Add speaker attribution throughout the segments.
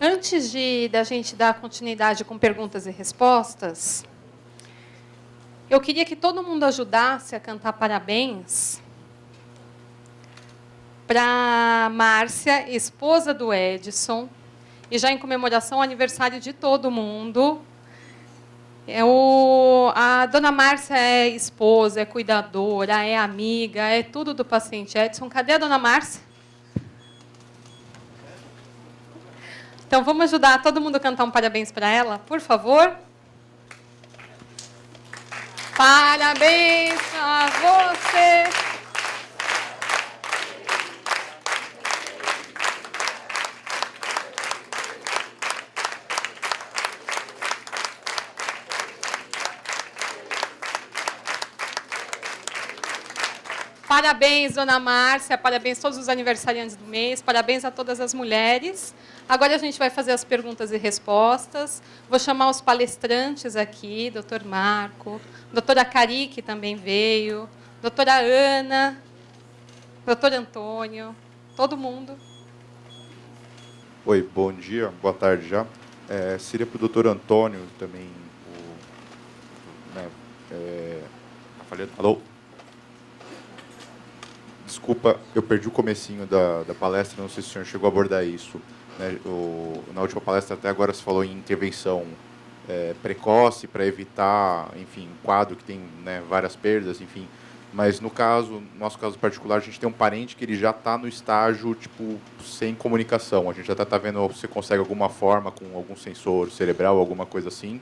Speaker 1: Antes da gente dar continuidade com perguntas e respostas, eu queria que todo mundo ajudasse a cantar parabéns para Márcia, esposa do Edson, e já em comemoração ao aniversário de todo mundo. A dona Márcia é esposa, é cuidadora, é amiga, é tudo do paciente Edson. Cadê a dona Márcia? Então, vamos ajudar todo mundo a cantar um parabéns para ela, por favor? Parabéns a você! Parabéns, dona Márcia, parabéns a todos os aniversariantes do mês, parabéns a todas as mulheres. Agora a gente vai fazer as perguntas e respostas. Vou chamar os palestrantes aqui, doutor Marco, doutora Cari, que também veio, doutora Ana, doutor Antônio, todo mundo.
Speaker 2: Oi, bom dia, boa tarde já. Seria para o doutor Antônio também, alô? Desculpa, eu perdi o comecinho da palestra, não sei se o senhor chegou a abordar isso. Né? Na última palestra, até agora, se falou em intervenção precoce para evitar, enfim, um quadro que tem, né, várias perdas, enfim. Mas, no nosso caso particular, a gente tem um parente que ele já está no estágio, tipo, sem comunicação. A gente já está vendo se você consegue alguma forma, com algum sensor cerebral, alguma coisa assim.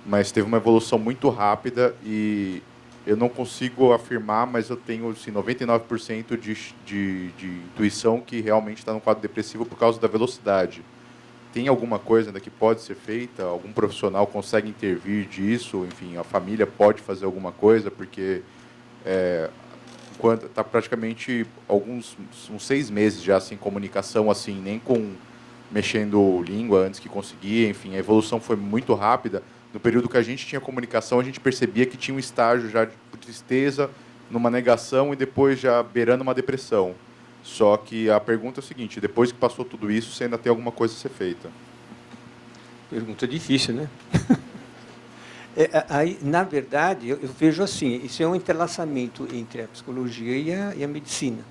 Speaker 2: Mas teve uma evolução muito rápida e eu não consigo afirmar, mas eu tenho assim, 99% de intuição que realmente está no quadro depressivo por causa da velocidade. Tem alguma coisa ainda que pode ser feita? Algum profissional consegue intervir disso? Enfim, a família pode fazer alguma coisa? Porque está praticamente uns 6 meses já sem comunicação, assim, nem com mexendo língua antes que conseguia. Enfim, a evolução foi muito rápida. No período que a gente tinha comunicação, a gente percebia que tinha um estágio já de tristeza, numa negação e depois já beirando uma depressão. Só que a pergunta é a seguinte: depois que passou tudo isso, você ainda tem alguma coisa a ser feita?
Speaker 3: Pergunta difícil, né? Aí, na verdade, eu vejo assim, isso é um entrelaçamento entre a psicologia e a medicina.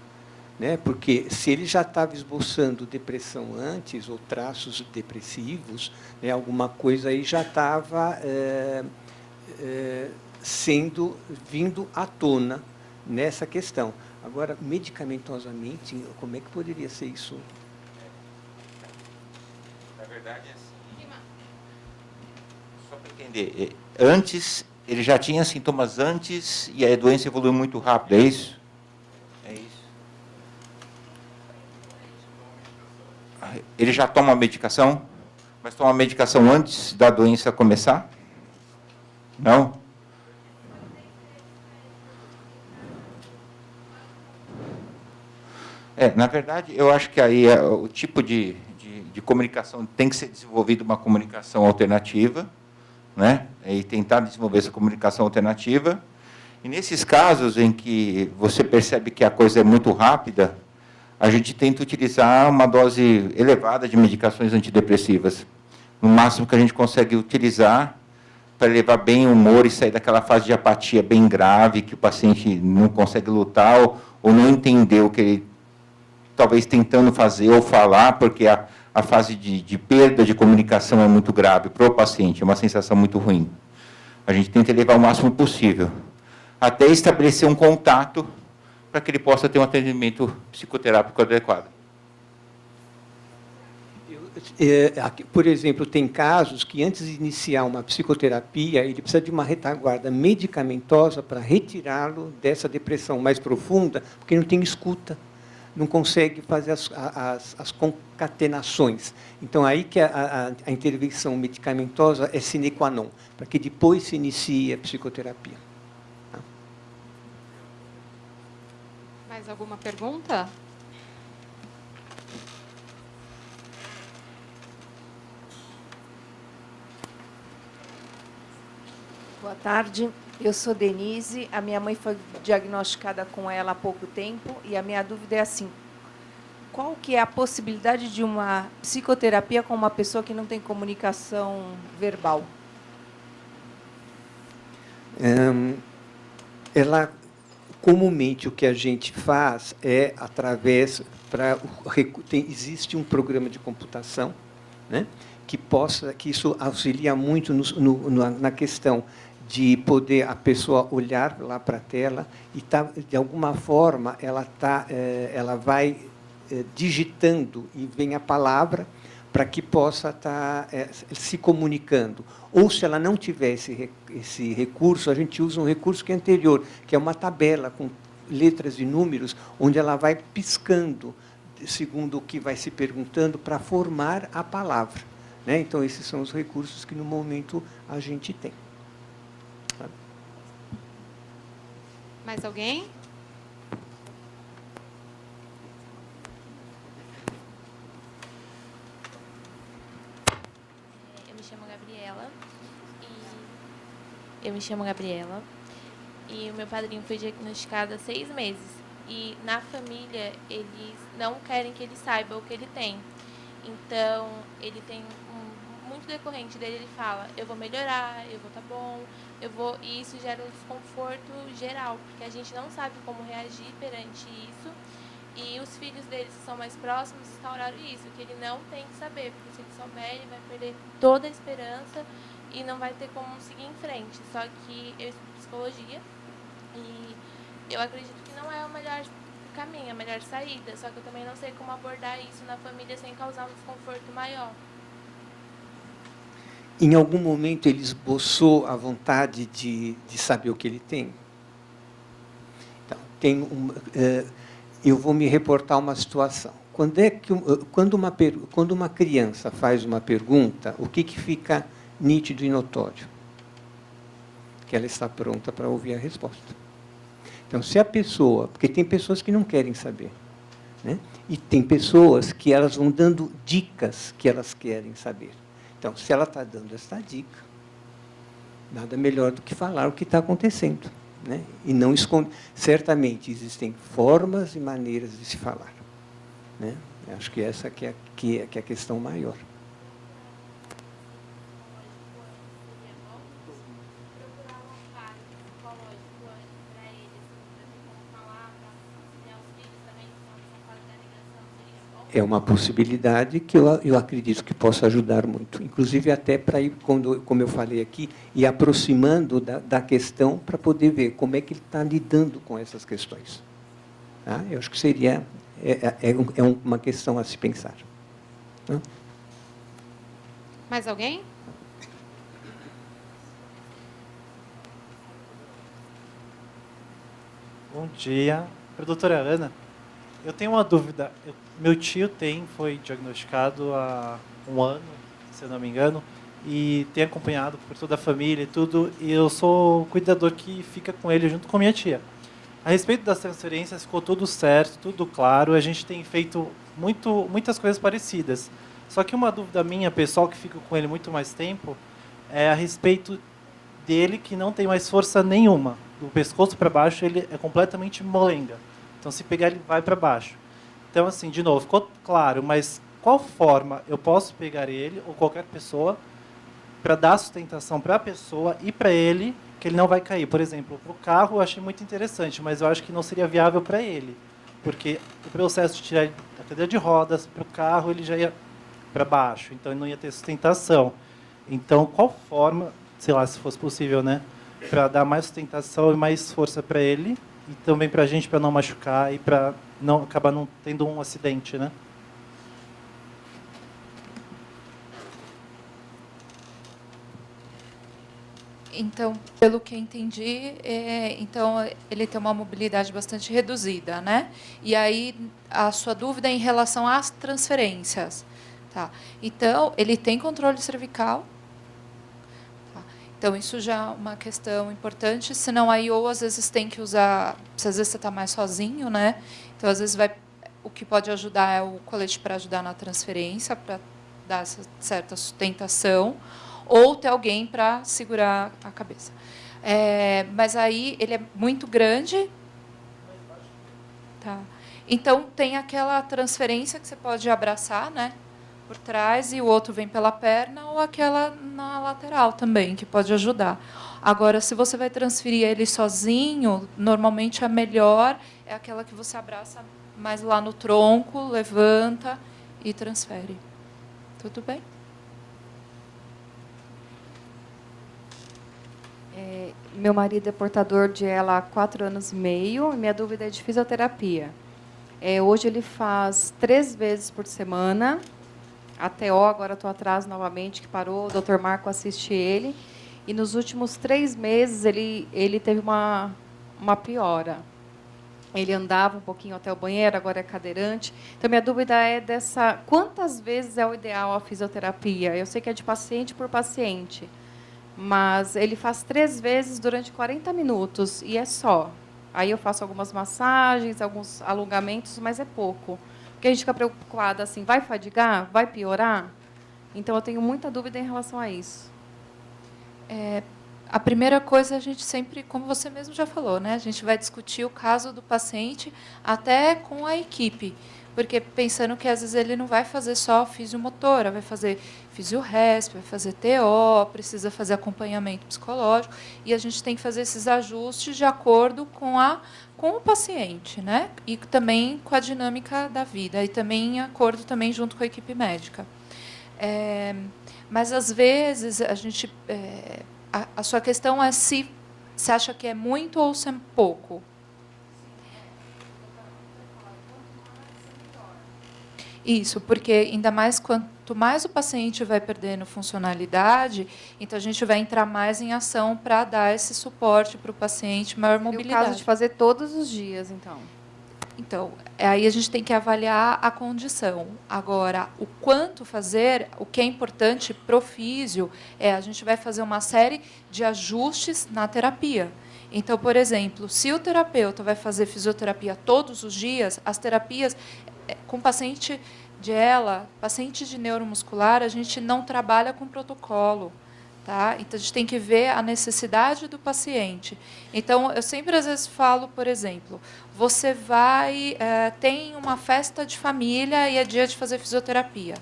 Speaker 3: Né? Porque se ele já estava esboçando depressão antes, ou traços depressivos, né, alguma coisa aí já estava vindo à tona nessa questão. Agora, medicamentosamente, como é que poderia ser isso?
Speaker 4: Na verdade, é assim, só para entender, antes, ele já tinha sintomas antes e a doença evoluiu muito rápido, é isso? É isso. Ele já toma medicação? Mas toma medicação antes da doença começar? Não? Na verdade, eu acho que aí o tipo de comunicação tem que ser desenvolvida uma comunicação alternativa, né? E tentar desenvolver essa comunicação alternativa. E nesses casos em que você percebe que a coisa é muito rápida, a gente tenta utilizar uma dose elevada de medicações antidepressivas. No máximo que a gente consegue utilizar para levar bem o humor e sair daquela fase de apatia bem grave, que o paciente não consegue lutar ou não entender o que ele talvez tentando fazer ou falar, porque a fase de perda de comunicação é muito grave para o paciente, é uma sensação muito ruim. A gente tenta levar o máximo possível, até estabelecer um contato para que ele possa ter um atendimento psicoterápico adequado.
Speaker 3: Por exemplo, tem casos que, antes de iniciar uma psicoterapia, ele precisa de uma retaguarda medicamentosa para retirá-lo dessa depressão mais profunda, porque não tem escuta, não consegue fazer as concatenações. Então, aí que a intervenção medicamentosa é sine qua non, para que depois se inicie a psicoterapia.
Speaker 1: Mais alguma pergunta?
Speaker 5: Boa tarde, eu sou Denise, a minha mãe foi diagnosticada com ela há pouco tempo e a minha dúvida é assim, qual que é a possibilidade de uma psicoterapia com uma pessoa que não tem comunicação verbal?
Speaker 3: Ela, comumente, o que a gente faz é através existe um programa de computação, né, que isso auxilia muito na questão de poder a pessoa olhar lá para a tela e de alguma forma ela vai digitando e vem a palavra para que possa estar se comunicando. Ou, se ela não tiver esse recurso, a gente usa um recurso que é anterior, que é uma tabela com letras e números, onde ela vai piscando, segundo o que vai se perguntando, para formar a palavra, né? Então, esses são os recursos que, no momento, a gente tem.
Speaker 1: Mais alguém?
Speaker 6: Eu me chamo Gabriela e o meu padrinho foi diagnosticado há 6 meses. E na família, eles não querem que ele saiba o que ele tem. Então, ele tem muito decorrente dele, ele fala, eu vou melhorar, eu vou estar bom, e isso gera um desconforto geral, porque a gente não sabe como reagir perante isso. E os filhos deles, que são mais próximos, instauraram isso, que ele não tem que saber, porque se ele souber, ele vai perder toda a esperança e não vai ter como seguir em frente. Só que eu estudo psicologia e eu acredito que não é o melhor caminho, a melhor saída. Só que eu também não sei como abordar isso na família sem causar um desconforto maior.
Speaker 3: Em algum momento ele esboçou a vontade de saber o que ele tem? Então, eu vou me reportar uma situação. Quando uma criança faz uma pergunta, o que fica nítido e notório? Que ela está pronta para ouvir a resposta. Então, se a pessoa... Porque tem pessoas que não querem saber, né? E tem pessoas que elas vão dando dicas que elas querem saber. Então, se ela está dando essa dica, nada melhor do que falar o que está acontecendo, né? E não esconder. Certamente existem formas e maneiras de se falar, né? Eu acho que essa que é a questão maior. É uma possibilidade que eu acredito que possa ajudar muito. Inclusive, até para ir, como eu falei aqui, ir aproximando da questão para poder ver como é que ele está lidando com essas questões. Tá? Eu acho que seria uma questão a se pensar. Tá?
Speaker 1: Mais alguém?
Speaker 7: Bom dia. Para a doutora Ana, eu tenho uma dúvida. Meu tio foi diagnosticado há 1 ano, se eu não me engano, e tem acompanhado por toda a família e tudo, e eu sou o cuidador que fica com ele junto com minha tia. A respeito das transferências, ficou tudo certo, tudo claro, a gente tem feito muitas coisas parecidas. Só que uma dúvida minha, pessoal, que fica com ele muito mais tempo, é a respeito dele, que não tem mais força nenhuma. Do pescoço para baixo, ele é completamente molenga. Então, se pegar, ele vai para baixo. Então, assim, de novo, ficou claro, mas qual forma eu posso pegar ele, ou qualquer pessoa, para dar sustentação para a pessoa e para ele, que ele não vai cair? Por exemplo, para o carro eu achei muito interessante, mas eu acho que não seria viável para ele, porque o processo de tirar a cadeira de rodas para o carro, ele já ia para baixo, então ele não ia ter sustentação. Então, qual forma, sei lá, se fosse possível, né, para dar mais sustentação e mais força para ele, e também para a gente, para não machucar e para não acabar não tendo um acidente, né?
Speaker 8: Então, pelo que eu entendi, então ele tem uma mobilidade bastante reduzida, né? E aí a sua dúvida é em relação às transferências, tá? Então, ele tem controle cervical. Então, isso já é uma questão importante, senão aí ou às vezes tem que usar, se às vezes você está mais sozinho, né? Então, às vezes o que pode ajudar é o colete para ajudar na transferência, para dar essa certa sustentação, ou ter alguém para segurar a cabeça. Mas aí ele é muito grande. Tá. Então, tem aquela transferência que você pode abraçar, né, por trás, e o outro vem pela perna, ou aquela na lateral também, que pode ajudar. Agora, se você vai transferir ele sozinho, normalmente a melhor é aquela que você abraça mais lá no tronco, levanta e transfere. Tudo bem?
Speaker 9: Meu marido é portador de ELA há 4 anos e meio, e minha dúvida é de fisioterapia. Hoje ele faz 3 vezes por semana, a TO, agora estou atrás novamente, que parou, o Dr. Marco assiste ele, e nos últimos 3 meses ele teve uma piora. Ele andava um pouquinho até o banheiro, agora é cadeirante. Então, minha dúvida é quantas vezes é o ideal a fisioterapia? Eu sei que é de paciente por paciente, mas ele faz 3 vezes durante 40 minutos, e é só. Aí eu faço algumas massagens, alguns alongamentos, mas é pouco. Porque a gente fica preocupada, assim, vai fadigar? Vai piorar? Então, eu tenho muita dúvida em relação a isso.
Speaker 8: A primeira coisa, a gente sempre, como você mesmo já falou, né, a gente vai discutir o caso do paciente até com a equipe, porque pensando que às vezes ele não vai fazer só fisiomotora, vai fazer fisioresp, vai fazer TO, precisa fazer acompanhamento psicológico, e a gente tem que fazer esses ajustes de acordo com o paciente, né, e também com a dinâmica da vida, e também em acordo também junto com a equipe médica. Mas às vezes a gente a sua questão é se você acha que é muito ou se é pouco. Isso, porque ainda mais quanto mais o paciente vai perdendo funcionalidade, então a gente vai entrar mais em ação para dar esse suporte para o paciente, maior mobilidade.
Speaker 9: E o caso de fazer todos os dias, então?
Speaker 8: Então, aí a gente tem que avaliar a condição. Agora, o quanto fazer, o que é importante para o físio a gente vai fazer uma série de ajustes na terapia. Então, por exemplo, se o terapeuta vai fazer fisioterapia todos os dias, as terapias com paciente de ELA, paciente de neuromuscular, a gente não trabalha com protocolo. Tá? Então, a gente tem que ver a necessidade do paciente. Então, eu sempre, às vezes, falo, por exemplo, você tem uma festa de família e é dia de fazer fisioterapia.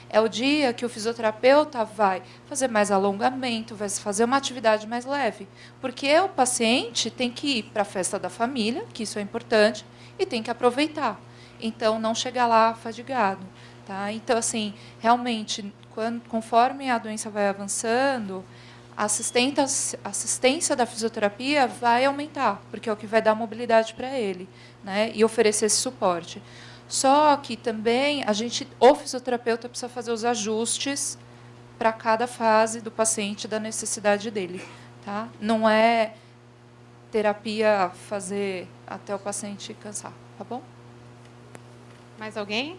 Speaker 8: É o dia que o fisioterapeuta vai fazer mais alongamento, vai fazer uma atividade mais leve. Porque o paciente tem que ir para a festa da família, que isso é importante, e tem que aproveitar. Então, não chegar lá fadigado. Tá? Então, assim, realmente, conforme a doença vai avançando, a assistência da fisioterapia vai aumentar, porque é o que vai dar mobilidade para ele, né? E oferecer esse suporte. Só que também o fisioterapeuta precisa fazer os ajustes para cada fase do paciente, da necessidade dele. Tá? Não é terapia fazer até o paciente cansar, tá bom?
Speaker 1: Mais alguém?